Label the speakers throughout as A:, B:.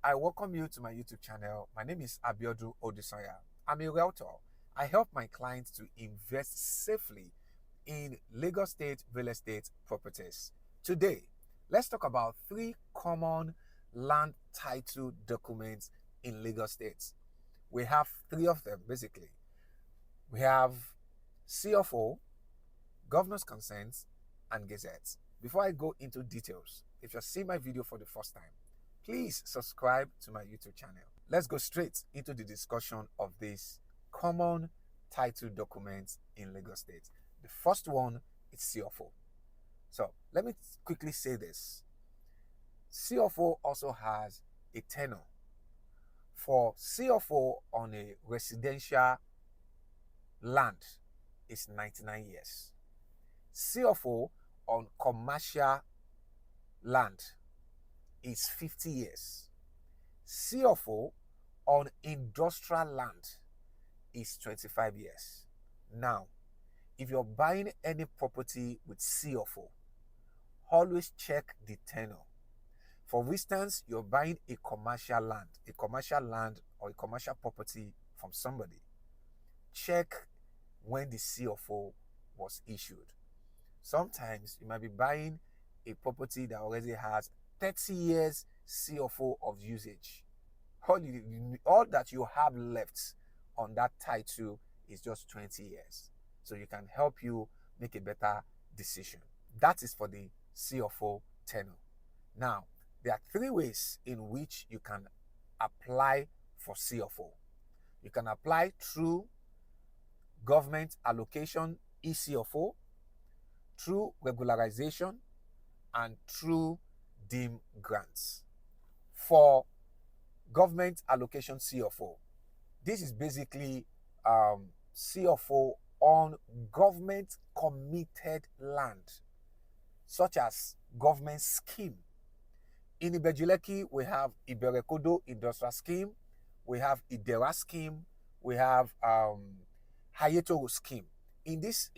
A: I welcome you to my YouTube channel. My name is Abiodun Odisanya. I'm a realtor. I help my clients to invest safely in Lagos State real estate properties. Today, let's talk about 3 common land title documents in Lagos State. We have 3 of them basically. We have CFO, Governor's Consent, and Gazette. Before I go into details, if you're seeing my video for the first time, please subscribe to my YouTube channel. Let's go straight into the discussion of these common title documents in Lagos State. The first one is CFO. So let me quickly say this. CFO also has a tenure. For CFO on a residential land is 99 years. CFO on commercial land is 50 years. CFO on industrial land is 25 years. Now, if you're buying any property with CFO, always check the tenure. For instance, you're buying a commercial land or a commercial property from somebody. Check when the CFO was issued. Sometimes you might be buying a property that already has 30 years CFO of usage. All that you have left on that title is just 20 years. So you can help you make a better decision. That is for the CFO tenure. Now, there are 3 ways in which you can apply for CFO. You can apply through government allocation ECFO, through regularization, and through dim grants. For government allocation CFO, this is basically CFO on government committed land, such as government scheme. In Ibejuleki, we have Iberekodo Industrial Scheme, we have Idera Scheme, we have Hayetoro Scheme. In this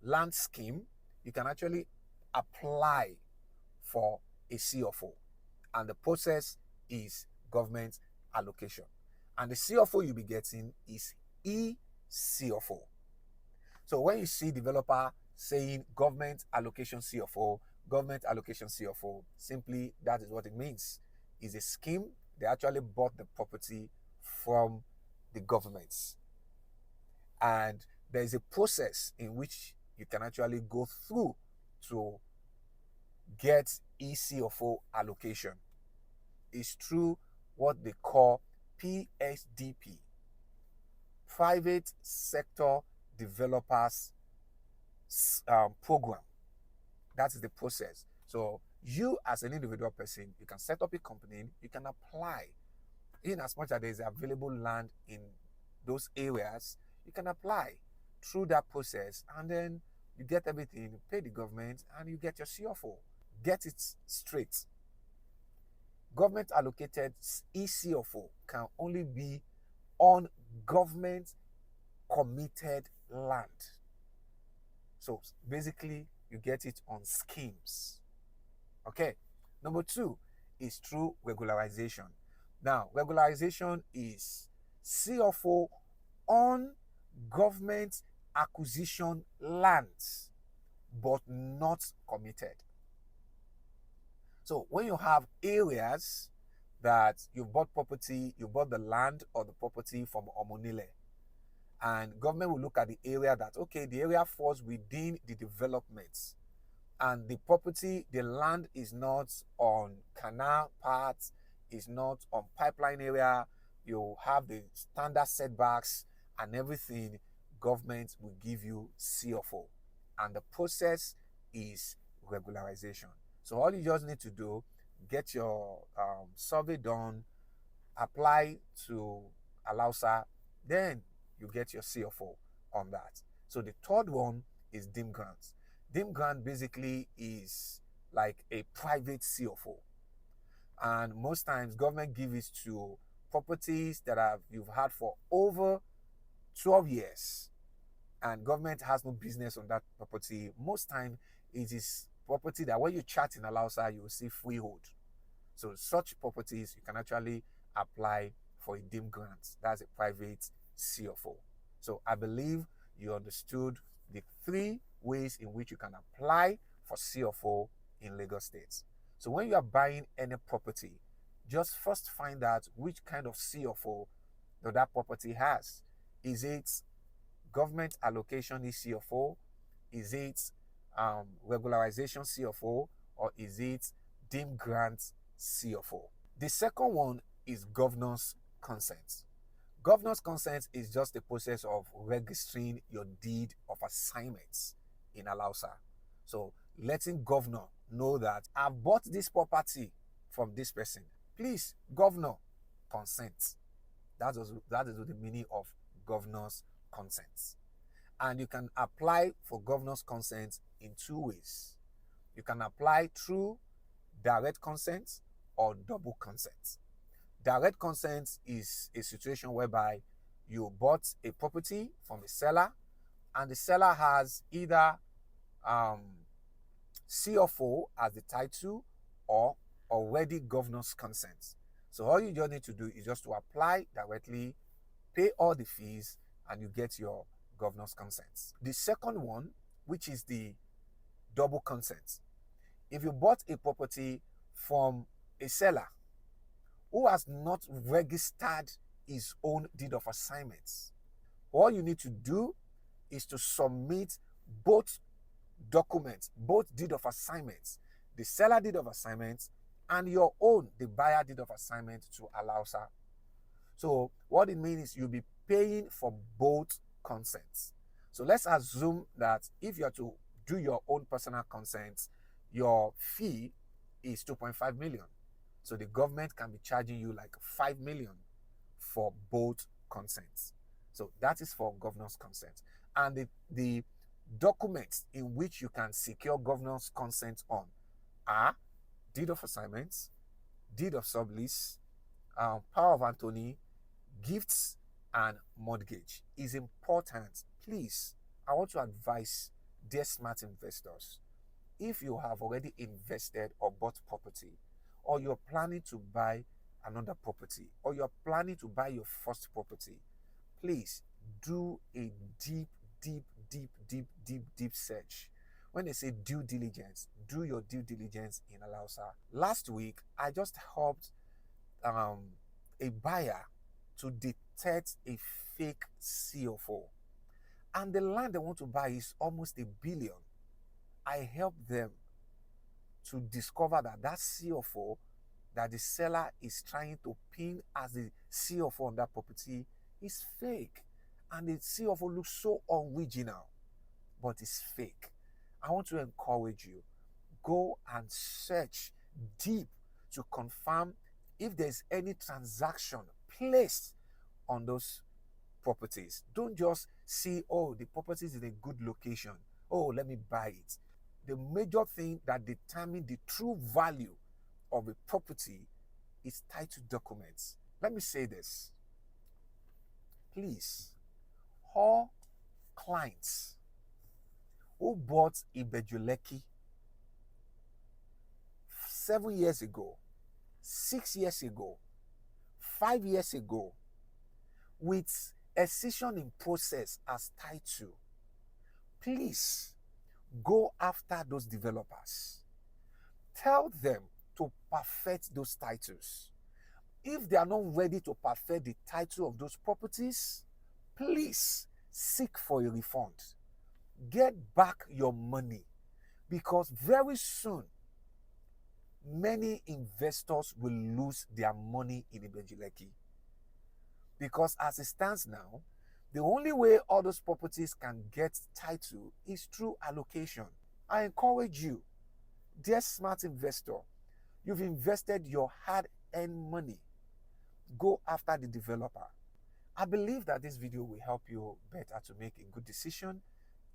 A: land scheme, you can actually apply for a CFO, and the process is government allocation. And the CFO you'll be getting is ECFO. So when you see developer saying government allocation CFO, simply that is what it means. It's a scheme. They actually bought the property from the governments. And there is a process in which you can actually go through to get ECFO allocation. It's through what they call PSDP, Private Sector Developers Program. That is the process. So you as an individual person, you can set up a company, you can apply. In as much as there is available land in those areas, you can apply through that process, and then you get everything, you pay the government, and you get your CFO. Get it straight. Government allocated ECFO can only be on government committed land. So basically, you get it on schemes. Okay. Number 2 is through regularization. Now, regularization is CFO on government acquisition lands, but not committed. So when you have areas that you bought property, you bought the land or the property from Omonile, and government will look at the area that, okay, the area falls within the developments, and the property, the land is not on canal parts, is not on pipeline area, you have the standard setbacks and everything, government will give you CFO. And the process is regularization. So all you just need to do, get your survey done, apply to Alausa, then you get your CFO on that. So the third one is dim grants. Dim grant basically is like a private CFO. And most times government gives it to properties that you've had for over 12 years. And government has no business on that property. Most time it is property that when you chat in Alausa, you will see freehold. So such properties, you can actually apply for a deemed grant. That's a private CFO. So I believe you understood the 3 ways in which you can apply for CFO in Lagos State. So when you are buying any property, just first find out which kind of CFO that property has. Is it government allocation CFO? Is it regularization CFO? Or is it deemed grant CFO? The second one is governor's consent. Governor's consent is just the process of registering your deed of assignments in Alausa. So letting governor know that I've bought this property from this person. Please, governor, consent. That is the meaning of governor's consent. And you can apply for governor's consent in 2 ways. You can apply through direct consent or double consent. Direct consent is a situation whereby you bought a property from a seller and the seller has either CFO as the title or already governor's consent. So all you just need to do is just to apply directly, pay all the fees, and you get your governor's consent. The second one, which is the double consent. If you bought a property from a seller who has not registered his own deed of assignments, all you need to do is to submit both documents, both deed of assignments, the seller deed of assignments and your own, the buyer deed of assignment, to Alausa. So what it means is you'll be paying for both consents. So let's assume that if you're to do your own personal consent, your fee is 2.5 million. So the government can be charging you like 5 million for both consents. So that is for governor's consent. And the documents in which you can secure governor's consent on are deed of assignments, deed of sublease, power of attorney, gifts, and mortgage. Is important. Please, I want to advise dear smart investors, if you have already invested or bought property, or you're planning to buy another property, or you're planning to buy your first property, please do a deep search. When they say due diligence, do your due diligence in Alausa. Last week, I just helped a buyer to detect a fake CFO. And the land they want to buy is almost 1 billion. I helped them to discover that CFO that the seller is trying to pin as the CFO on that property is fake. And the CFO looks so original, but it's fake. I want to encourage you, go and search deep to confirm if there's any transaction placed on those properties. Don't just see, oh, the property is in a good location, oh, let me buy it. The major thing that determines the true value of a property is title documents. Let me say this. Please, all clients who bought Ibejuleki 7 years ago, 6 years ago, 5 years ago, with excision in process as title, please go after those developers. Tell them to perfect those titles. If they are not ready to perfect the title of those properties, please seek for a refund. Get back your money, because very soon many investors will lose their money in Ibejuleki. Because as it stands now, the only way all those properties can get title is through allocation. I encourage you, dear smart investor, you've invested your hard-earned money. Go after the developer. I believe that this video will help you better to make a good decision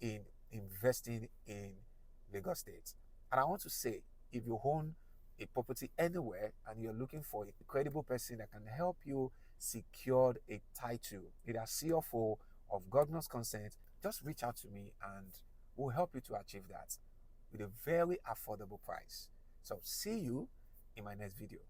A: in investing in Lagos State. And I want to say, if you own a property anywhere and you're looking for a credible person that can help you secure a title, either CFO of governor's consent, just reach out to me and we'll help you to achieve that with a very affordable price. So see you in my next video.